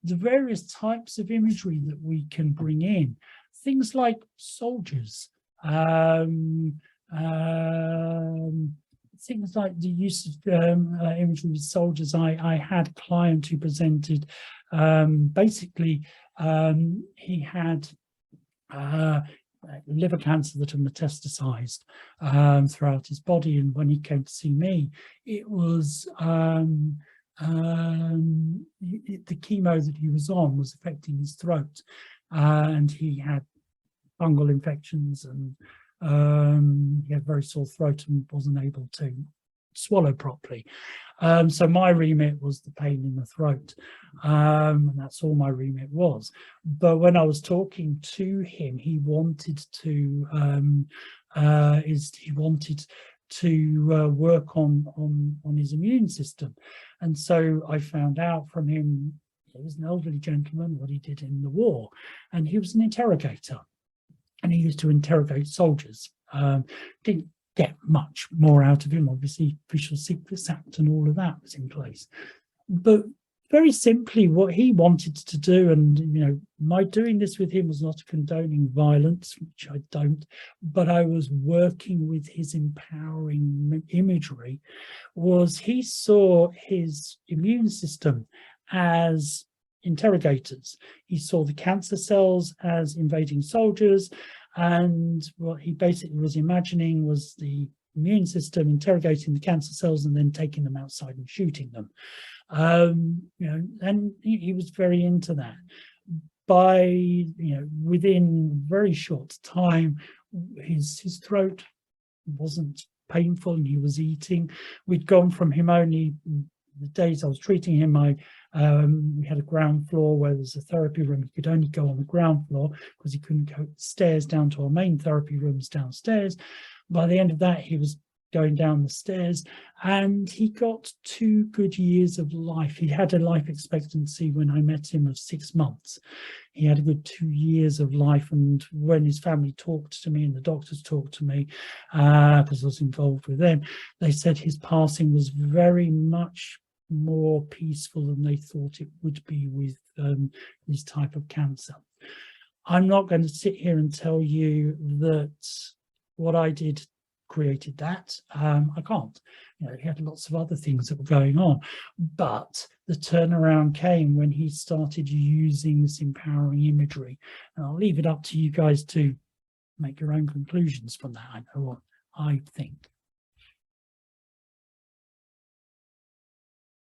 the various types of imagery that we can bring in, things like soldiers, things like the use of imagery with soldiers. I had a client who presented, basically, he had liver cancer that had metastasized throughout his body, and when he came to see me, it was the chemo that he was on was affecting his throat, and he had fungal infections, and he had very sore throat and wasn't able to swallow properly. So my remit was the pain in the throat, and that's all my remit was. But when I was talking to him, he wanted to work on his immune system, and so I found out from him, he was an elderly gentleman, what he did in the war, and he was an interrogator, and he used to interrogate soldiers. Didn't get much more out of him. Obviously, Official Secrets Act and all of that was in place. But very simply, what he wanted to do, and my doing this with him was not condoning violence, which I don't, but I was working with his empowering imagery, was he saw his immune system as interrogators. He saw the cancer cells as invading soldiers, and what he basically was imagining was the immune system interrogating the cancer cells and then taking them outside and shooting them. And he was very into that. By within a very short time, his throat wasn't painful and he was eating. We'd gone from him only the days I was treating him, we had a ground floor where there's a therapy room. He could only go on the ground floor because he couldn't go stairs down to our main therapy rooms downstairs. By the end of that, he was going down the stairs, and he got 2 good years of life. He had a life expectancy when I met him of 6 months. He had a good 2 years of life, and when his family talked to me and the doctors talked to me, because I was involved with them, they said his passing was very much more peaceful than they thought it would be with this type of cancer. I'm not going to sit here and tell you that what I did created that. I can't. He had lots of other things that were going on, but the turnaround came when he started using this empowering imagery. And I'll leave it up to you guys to make your own conclusions from that. I know what I think.